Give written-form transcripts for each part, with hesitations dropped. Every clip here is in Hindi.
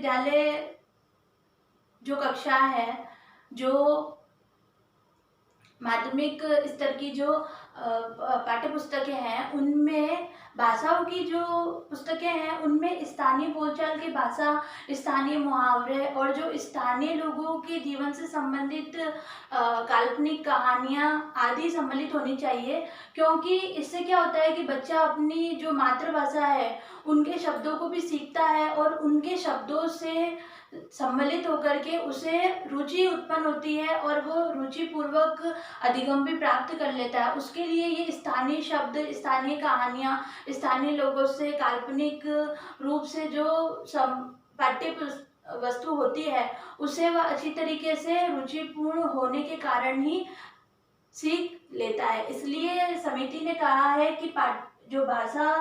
विद्यालय जो कक्षा है, जो माध्यमिक स्तर की जो पाठ्य पुस्तकें हैं, उनमें भाषाओं की जो पुस्तकें हैं उनमें स्थानीय बोलचाल की भाषा, स्थानीय मुहावरे और जो स्थानीय लोगों के जीवन से संबंधित काल्पनिक कहानियाँ आदि सम्मिलित होनी चाहिए। क्योंकि इससे क्या होता है कि बच्चा अपनी जो मातृभाषा है उनके शब्दों को भी सीखता है और उनके शब्दों से सम्मिलित होकर के उसे रुचि उत्पन्न होती है और वो रुचि पूर्वक अधिगम भी प्राप्त कर लेता है। उसके लिए ये स्थानीय शब्द, स्थानीय कहानियाँ, स्थानीय लोगों से काल्पनिक रूप से जो पाठ्य वस्तु होती है उसे वह अच्छी तरीके से रुचिपूर्ण होने के कारण ही सीख लेता है। इसलिए समिति ने कहा है कि जो भाषा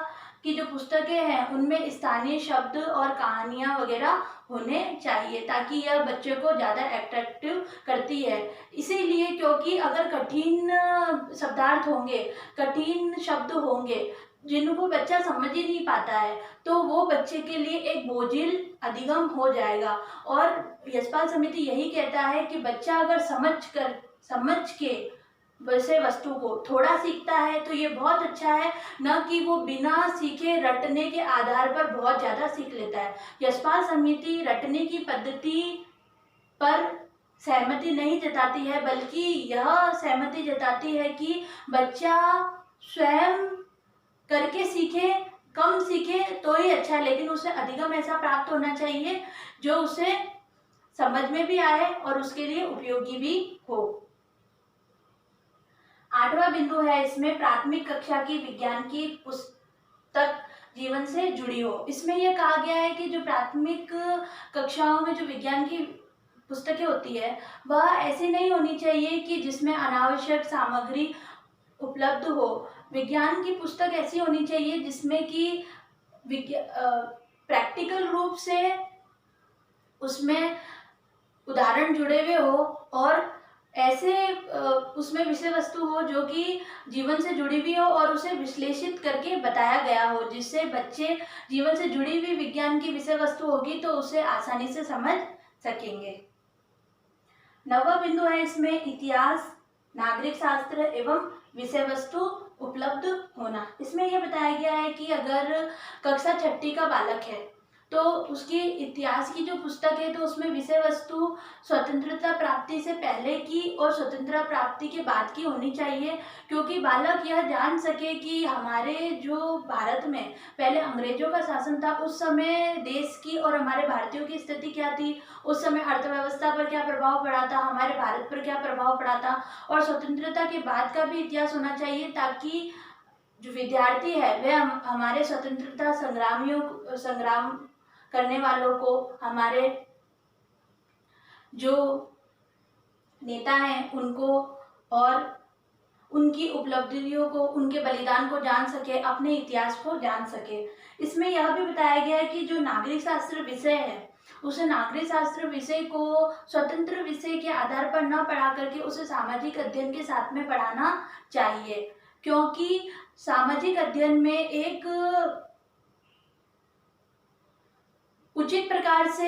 की जो पुस्तकें हैं उनमें स्थानीय शब्द और कहानियाँ वगैरह होने चाहिए, ताकि यह बच्चे को ज़्यादा अट्रैक्टिव करती है। इसीलिए क्योंकि अगर कठिन शब्दार्थ होंगे, कठिन शब्द होंगे जिनको बच्चा समझ ही नहीं पाता है, तो वो बच्चे के लिए एक बोझिल अधिगम हो जाएगा। और यशपाल समिति यही कहता है कि बच्चा अगर समझ के वैसे वस्तु को थोड़ा सीखता है तो ये बहुत अच्छा है, न कि वो बिना सीखे रटने के आधार पर बहुत ज़्यादा सीख लेता है। यशपाल समिति रटने की पद्धति पर सहमति नहीं जताती है, बल्कि यह सहमति जताती है कि बच्चा स्वयं करके सीखे, कम सीखे तो ही अच्छा है, लेकिन उसे अधिगम ऐसा प्राप्त होना चाहिए जो उसे समझ में भी आए और उसके लिए उपयोगी भी हो। 8वां बिंदु है इसमें प्राथमिक कक्षा की विज्ञान की पुस्तक जीवन से जुड़ी हो। इसमें यह कहा गया है कि जो प्राथमिक कक्षाओं में जो विज्ञान की पुस्तकें होती है वह ऐसी नहीं होनी चाहिए कि जिसमें अनावश्यक सामग्री उपलब्ध हो। विज्ञान की पुस्तक ऐसी होनी चाहिए जिसमें कि प्रैक्टिकल रूप से उसमें उदाहरण जुड़े हुए हो और ऐसे उसमें विषय वस्तु हो जो कि जीवन से जुड़ी हुई हो और उसे विश्लेषित करके बताया गया हो, जिससे बच्चे जीवन से जुड़ी हुई विज्ञान की विषय वस्तु होगी तो उसे आसानी से समझ सकेंगे। 9वां बिंदु है इसमें इतिहास, नागरिक शास्त्र एवं विषय वस्तु उपलब्ध होना। इसमें यह बताया गया है कि अगर कक्षा 6ठी का बालक है तो उसकी इतिहास की जो पुस्तक है तो उसमें विषय वस्तु स्वतंत्रता प्राप्ति से पहले की और स्वतंत्रता प्राप्ति के बाद की होनी चाहिए, क्योंकि बालक यह जान सके कि हमारे जो भारत में पहले अंग्रेजों का शासन था उस समय देश की और हमारे भारतीयों की स्थिति क्या थी, उस समय अर्थव्यवस्था पर क्या प्रभाव पड़ा था, हमारे भारत पर क्या प्रभाव पड़ा था, और स्वतंत्रता के बाद का भी इतिहास होना चाहिए, ताकि जो विद्यार्थी है वह हमारे स्वतंत्रता संग्राम करने वालों को, हमारे जो नेता हैं उनको और उनकी उपलब्धियों को, उनके बलिदान को जान सके, अपने इतिहास को जान सके। इसमें यह भी बताया गया है कि जो नागरिक शास्त्र विषय है उसे नागरिक शास्त्र विषय को स्वतंत्र विषय के आधार पर न पढ़ा करके उसे सामाजिक अध्ययन के साथ में पढ़ाना चाहिए, क्योंकि सामाजिक अध्ययन में एक उचित प्रकार से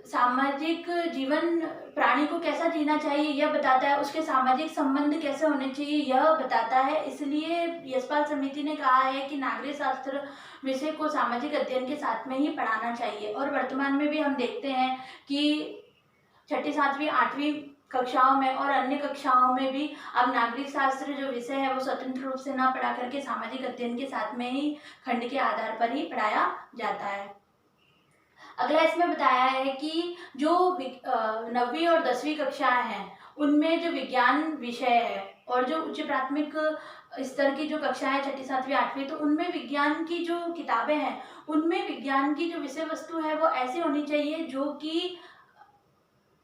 सामाजिक जीवन प्राणी को कैसा जीना चाहिए यह बताता है, उसके सामाजिक संबंध कैसे होने चाहिए यह बताता है। इसलिए यशपाल समिति ने कहा है कि नागरिक शास्त्र विषय को सामाजिक अध्ययन के साथ में ही पढ़ाना चाहिए। और वर्तमान में भी हम देखते हैं कि 6ठी, 7वीं, 8वीं कक्षाओं में और अन्य कक्षाओं में भी अब नागरिक शास्त्र जो विषय है वो स्वतंत्र रूप से न पढ़ा करके सामाजिक अध्ययन के साथ में ही खंड के आधार पर ही पढ़ाया जाता है। अगला इसमें बताया है कि जो 9वीं और 10वीं कक्षाएं हैं उनमें जो विज्ञान विषय है और जो उच्च प्राथमिक स्तर की जो कक्षाएं 6ठी, 7वीं, 8वीं, तो उनमें विज्ञान की जो किताबें हैं उनमें विज्ञान की जो विषय वस्तु है वो ऐसी होनी चाहिए जो कि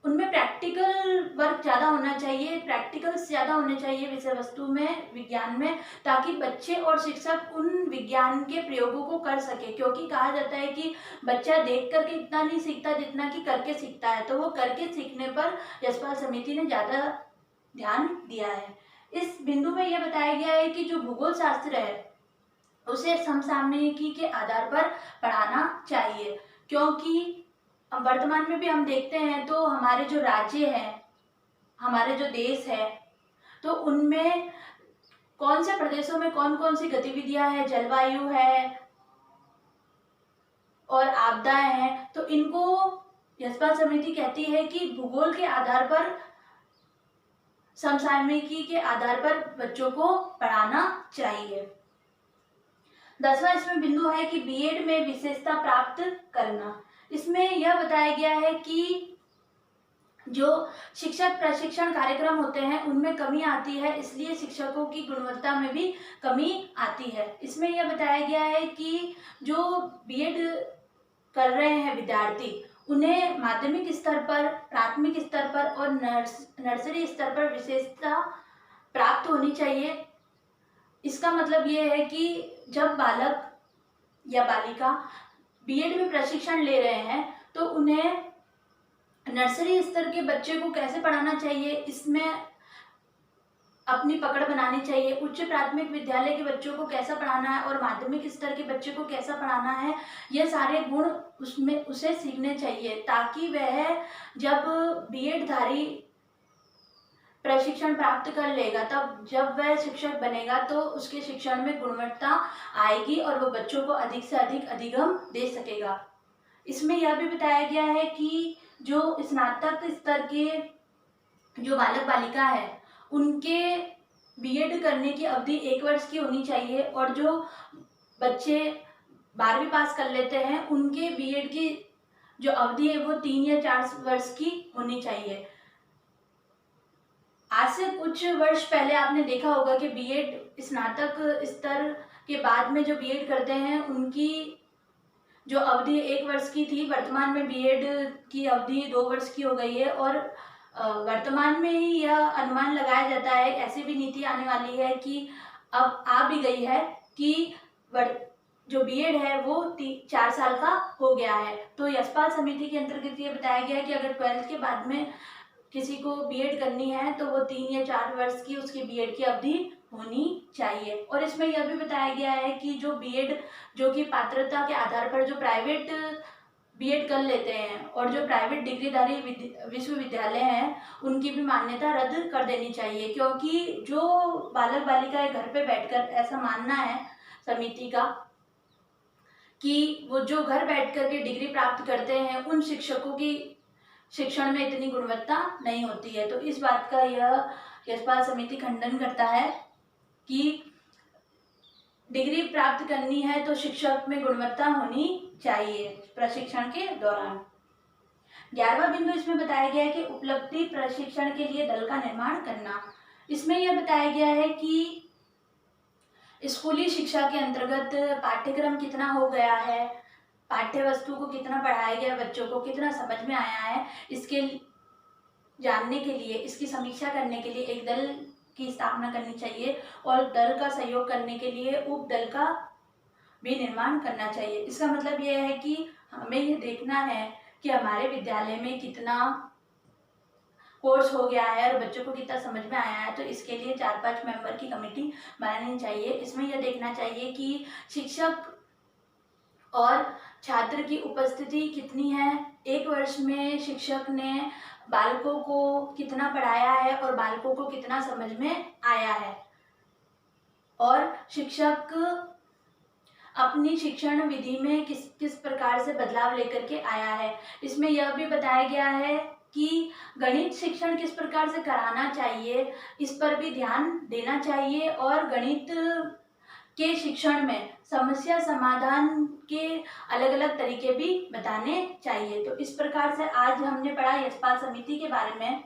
उनमें प्रैक्टिकल वर्क ज़्यादा होना चाहिए, प्रैक्टिकल्स ज़्यादा होने चाहिए विषय वस्तु में, विज्ञान में, ताकि बच्चे और शिक्षक उन विज्ञान के प्रयोगों को कर सके। क्योंकि कहा जाता है कि बच्चा देख करके इतना नहीं सीखता जितना कि करके सीखता है, तो वो करके सीखने पर यशपाल समिति ने ज़्यादा ध्यान दिया है। इस बिंदु में यह बताया गया है कि जो भूगोल शास्त्र है उसे समसामयिकी के आधार पर पढ़ाना चाहिए, क्योंकि अब वर्तमान में भी हम देखते हैं तो हमारे जो राज्य हैं, हमारे जो देश है, तो उनमें कौन से प्रदेशों में कौन कौन सी गतिविधियां हैं, जलवायु है और आपदाएं हैं, तो इनको यशपाल समिति कहती है कि भूगोल के आधार पर, समसामयिकी के आधार पर बच्चों को पढ़ाना चाहिए। 10वां इसमें बिंदु है कि बीएड में विशेषता प्राप्त करना। इसमें यह बताया गया है कि जो शिक्षक प्रशिक्षण कार्यक्रम होते हैं उनमें कमी आती है, इसलिए शिक्षकों की गुणवत्ता में भी कमी आती है। इसमें यह बताया गया है कि जो बीएड कर रहे हैं विद्यार्थी, उन्हें माध्यमिक स्तर पर, प्राथमिक स्तर पर और नर्सरी स्तर पर विशेषता प्राप्त होनी चाहिए। इसका मतलब ये है कि जब बालक या बालिका बीएड में प्रशिक्षण ले रहे हैं तो उन्हें नर्सरी स्तर के बच्चे को कैसे पढ़ाना चाहिए, इसमें अपनी पकड़ बनानी चाहिए। उच्च प्राथमिक विद्यालय के बच्चों को कैसा पढ़ाना है और माध्यमिक स्तर के बच्चे को कैसा पढ़ाना है, ये सारे गुण उसमें उसे सीखने चाहिए, ताकि वह जब बीएड धारी प्रशिक्षण प्राप्त कर लेगा, तब जब वह शिक्षक बनेगा तो उसके शिक्षण में गुणवत्ता आएगी और वो बच्चों को अधिक से अधिक अधिगम दे सकेगा। इसमें यह भी बताया गया है कि जो स्नातक स्तर के जो बालक बालिका है, उनके बीएड करने की अवधि 1 वर्ष की होनी चाहिए और जो बच्चे 12वीं पास कर लेते हैं उनके बीएड की जो अवधि है वो 3 या 4 वर्ष की होनी चाहिए। आज से कुछ वर्ष पहले आपने देखा होगा कि बीएड स्नातक स्तर के बाद में जो बीएड करते हैं उनकी जो अवधि 1 वर्ष की थी, वर्तमान में बीएड की अवधि 2 वर्ष की हो गई है और वर्तमान में ही यह अनुमान लगाया जाता है, ऐसी भी नीति आने वाली है कि अब आ भी गई है कि जो बीएड है वो 4 साल का हो गया है। तो यशपाल समिति के अंतर्गत ये बताया गया है कि अगर 12th के बाद में किसी को बीएड करनी है तो वो 3 या 4 वर्ष की उसकी बीएड की अवधि होनी चाहिए। और इसमें यह भी बताया गया है कि जो बीएड जो कि पात्रता के आधार पर जो प्राइवेट बीएड कर लेते हैं और जो प्राइवेट डिग्रीधारी विश्वविद्यालय हैं उनकी भी मान्यता रद्द कर देनी चाहिए, क्योंकि जो बालक बालिकाएं घर पे बैठकर, ऐसा मानना है समिति का कि वो जो घर बैठ कर के डिग्री प्राप्त करते हैं उन शिक्षकों की शिक्षण में इतनी गुणवत्ता नहीं होती है। तो इस बात का यह यशपाल समिति खंडन करता है कि डिग्री प्राप्त करनी है तो शिक्षक में गुणवत्ता होनी चाहिए प्रशिक्षण के दौरान। 11वां बिंदु इसमें बताया गया है कि उपलब्धि प्रशिक्षण के लिए दल का निर्माण करना। इसमें यह बताया गया है कि स्कूली शिक्षा के अंतर्गत पाठ्यक्रम कितना हो गया है, पाठ्य वस्तु को कितना पढ़ाया गया, बच्चों को कितना समझ में आया है, इसके जानने के लिए, इसकी समीक्षा करने के लिए एक दल की स्थापना करनी चाहिए और दल का सहयोग करने के लिए उप दल का भी निर्माण करना चाहिए। इसका मतलब यह है कि हमें यह देखना है कि हमारे विद्यालय में कितना कोर्स हो गया है और बच्चों को कितना समझ में आया है, तो इसके लिए 4-5 मेंबर की कमेटी बनानी चाहिए। इसमें यह देखना चाहिए कि शिक्षक और छात्र की उपस्थिति कितनी है, 1 वर्ष में शिक्षक ने बालकों को कितना पढ़ाया है और बालकों को कितना समझ में आया है, और शिक्षक अपनी शिक्षण विधि में किस प्रकार से बदलाव लेकर के आया है। इसमें यह भी बताया गया है कि गणित शिक्षण किस प्रकार से कराना चाहिए, इस पर भी ध्यान देना चाहिए और गणित के शिक्षण में समस्या समाधान के अलग अलग तरीके भी बताने चाहिए। तो इस प्रकार से आज हमने पढ़ा यशपाल समिति के बारे में।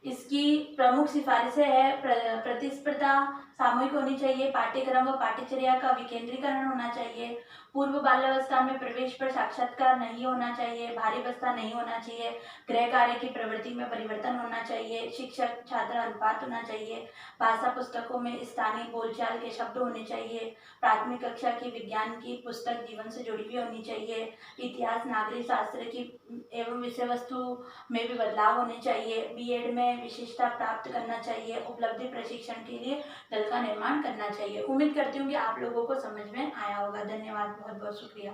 इसकी प्रमुख सिफारिशें है प्रतिस्पर्धा सामूहिक होनी चाहिए, पाठ्यक्रम व पाठ्यचर्या का विकेंद्रीकरण होना चाहिए, पूर्व बाल्यावस्था में प्रवेश पर साक्षात्कार नहीं होना चाहिए, भारी बस्ता नहीं होना चाहिए, गृह कार्य की प्रवृत्ति में परिवर्तन होना चाहिए, शिक्षक छात्र अनुपात होना चाहिए, भाषा पुस्तकों में स्थानीय बोलचाल के शब्द होने चाहिए, प्राथमिक कक्षा की विज्ञान की पुस्तक जीवन से जुड़ी हुई होनी चाहिए, इतिहास नागरिक शास्त्र की एवं विषय वस्तु में भी बदलाव होने चाहिए, बीएड में विशेषता प्राप्त करना चाहिए, उपलब्धि प्रशिक्षण के लिए दल का निर्माण करना चाहिए। उम्मीद करती हूँ कि आप लोगों को समझ में आया होगा। धन्यवाद, बहुत बहुत शुक्रिया।